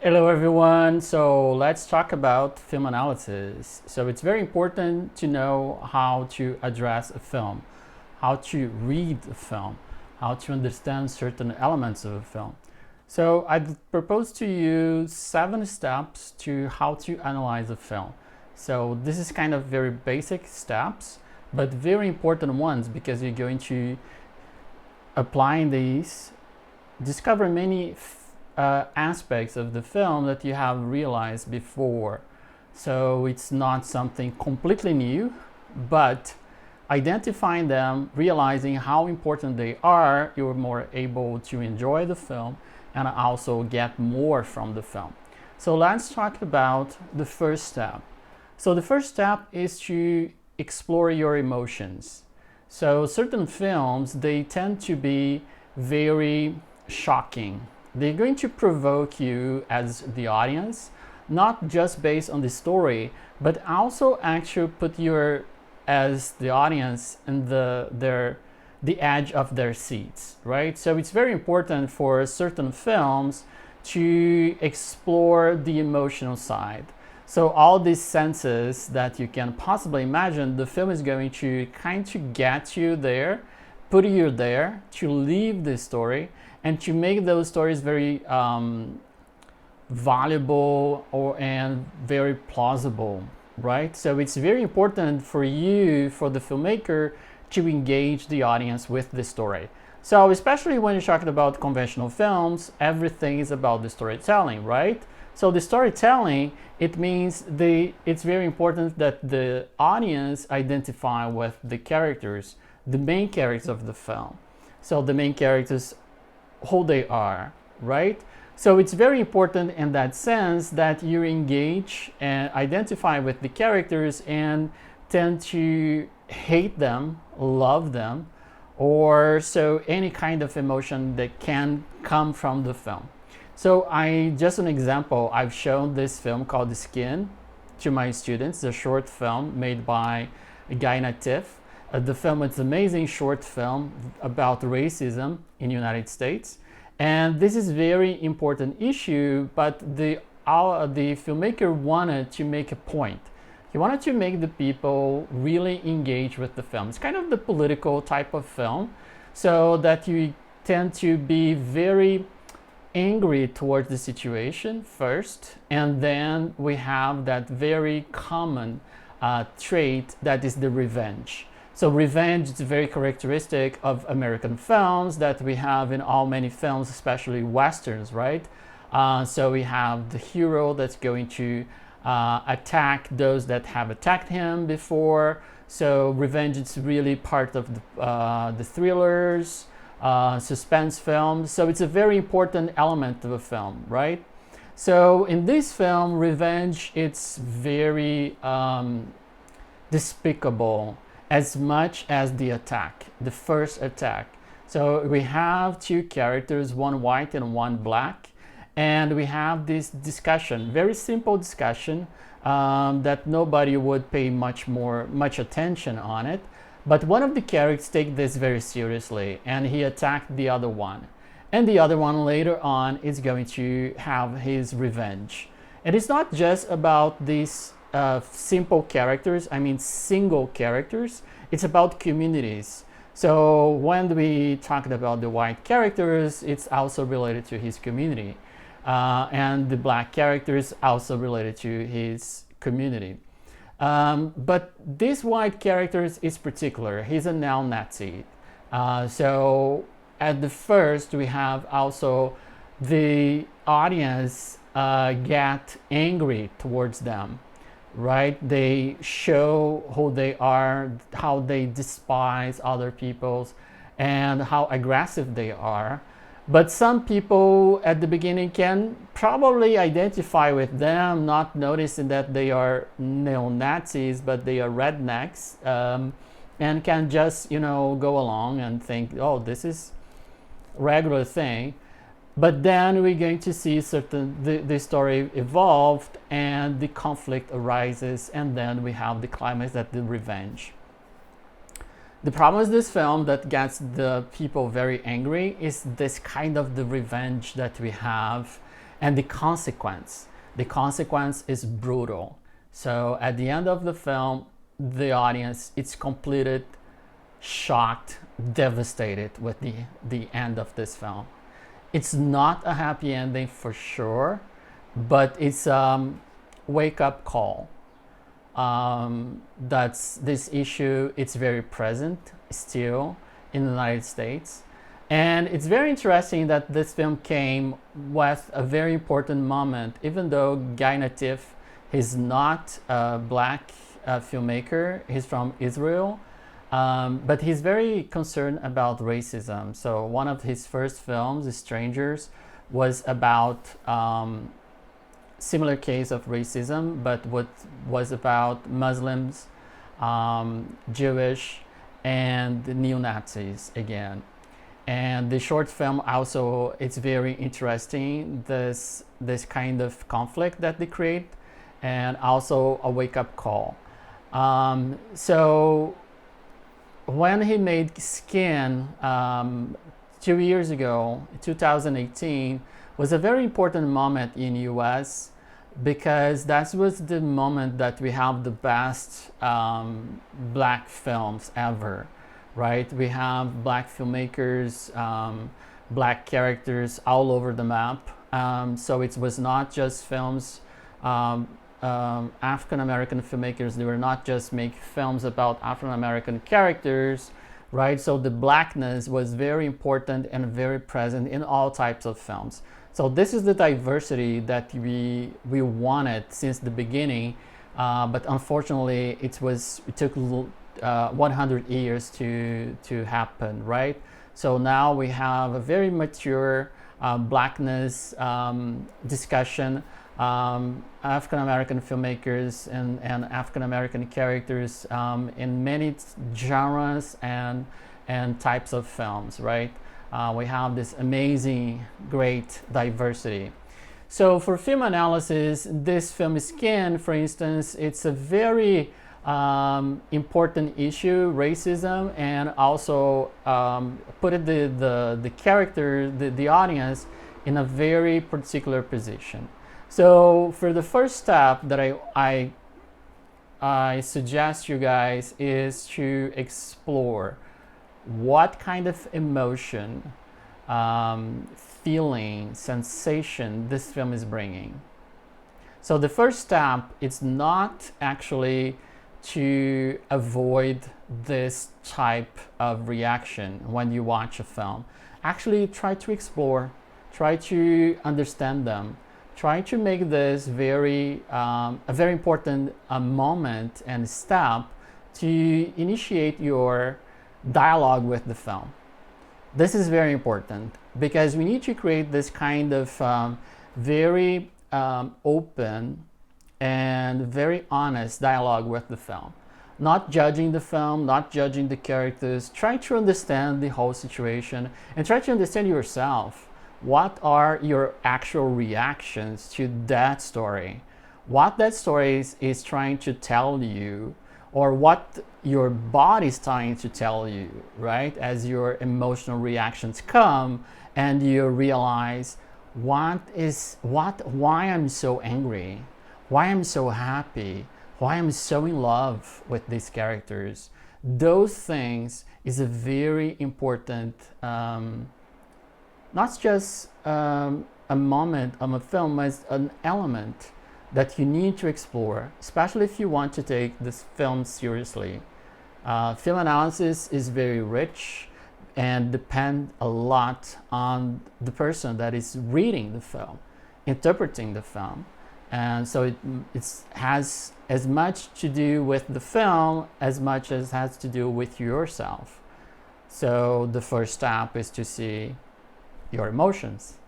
Hello everyone. So let's talk about film analysis. So it's very important to know how to address a film, how to read a film, how to understand certain elements of a film. So I'd propose to you 7 steps to how to analyze a film. So this is kind of very basic steps, but very important ones because you're going to applying these discover many aspects of the film that you have realized before. So it's not something completely new, but identifying them, realizing how important they are, you're more able to enjoy the film and also get more from the film. So let's talk about the first step. So the first step is to explore your emotions. So certain films, they tend to be very shocking. They're going to provoke you as the audience, not just based on the story, but also actually put you as the audience in the edge of their seats, right? So it's very important for certain films to explore the emotional side. So all these senses that you can possibly imagine, the film is going to kind of get you there, put you there to leave the story and to make those stories very valuable and very plausible, right? So it's very important for you, for the filmmaker, to engage the audience with the story. So especially when you're talking about conventional films, everything is about the storytelling, right? So the storytelling, it means it's very important that the audience identify with the characters, the main characters of the film. So the main characters, who they are, right? So it's very important in that sense that you engage and identify with the characters and tend to hate them, love them, or so any kind of emotion that can come from the film. So just an example, I've shown this film called The Skin to my students, a short film made by a guy Natif. The film is an amazing short film about racism in the United States. And this is very important issue, but the filmmaker wanted to make a point. He wanted to make the people really engage with the film. It's kind of the political type of film, so that you tend to be very angry towards the situation first, and then we have that very common trait that is the revenge. So revenge is very characteristic of American films that we have in all many films, especially westerns, right? So we have the hero that's going to attack those that have attacked him before. So revenge is really part of the thrillers, suspense films. So it's a very important element of a film, right? So in this film, revenge, it's very despicable as much as the attack, the first attack. So we have two characters, one white and one black, and we have this discussion, very simple discussion that nobody would pay much attention on it. But one of the characters take this very seriously, and he attacked the other one. And the other one later on is going to have his revenge. And it's not just about these simple characters, I mean single characters, it's about communities. So when we talked about the white characters, it's also related to his community. And the black characters also related to his community. But this white character is particular. He's a neo-Nazi. So at the first, we have also the audience get angry towards them, right? They show who they are, how they despise other people's, and how aggressive they are. But some people at the beginning can probably identify with them, not noticing that they are neo-Nazis, but they are rednecks, and can just, go along and think, oh, this is a regular thing. But then we're going to see the story evolved and the conflict arises, and then we have the climax, that the revenge. The problem with this film that gets the people very angry is this kind of the revenge that we have, and the consequence. The consequence is brutal. So at the end of the film, the audience is completed, shocked, devastated with the end of this film. It's not a happy ending for sure, but it's a wake-up call. That's this issue. It's very present still in the United States, and it's very interesting that this film came with a very important moment. Even though Guy Natif is not a black filmmaker, he's from Israel, but he's very concerned about racism. So one of his first films, Strangers, was about similar case of racism, but what was about Muslims, Jewish, and the neo-Nazis again. And the short film also, it's very interesting, this kind of conflict that they create, and also a wake-up call. So when he made Skin 2 years ago, 2018, was a very important moment in US, because that was the moment that we have the best black films ever, right? We have black filmmakers, black characters all over the map. So it was not just films, African-American filmmakers, they were not just make films about African-American characters, right? So the blackness was very important and very present in all types of films. So this is the diversity that we wanted since the beginning, but unfortunately it took 100 years to happen, right? So now we have a very mature blackness discussion, African-American filmmakers and African-American characters in many genres and types of films, right? We have this amazing, great diversity. So for film analysis, this film Skin, for instance, it's a very important issue, racism, and also put the character, the audience, in a very particular position. So for the first step that I suggest you guys is to explore what kind of emotion, feeling, sensation this film is bringing. So the first step is not actually to avoid this type of reaction when you watch a film. Actually try to explore, try to understand them, try to make this a very important moment and step to initiate your dialogue with the film. This is very important because we need to create this kind of very open and very honest dialogue with the film. Not judging the film, not judging the characters. Try to understand the whole situation and try to understand yourself. What are your actual reactions to that story? What that story is trying to tell you, or what your body is trying to tell you, right? As your emotional reactions come and you realize why I'm so angry, why I'm so happy, why I'm so in love with these characters. Those things is a very important, not just a moment of a film, as an element that you need to explore, especially if you want to take this film seriously. Film analysis is very rich and depend a lot on the person that is reading the film, interpreting the film. And so it has as much to do with the film as much as it has to do with yourself. So the first step is to see your emotions,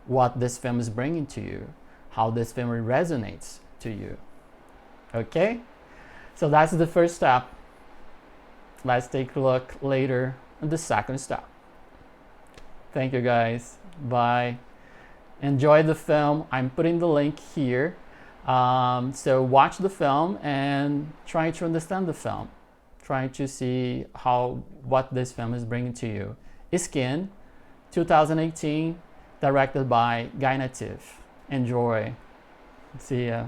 what this film is bringing to you, how this film resonates to you. Okay? So that's the first step. Let's take a look later at the second step. Thank you guys. Bye. Enjoy the film. I'm putting the link here. So watch the film and try to understand the film. Try to see what this film is bringing to you. Skin, 2018, directed by Guy Natif. Enjoy. See ya.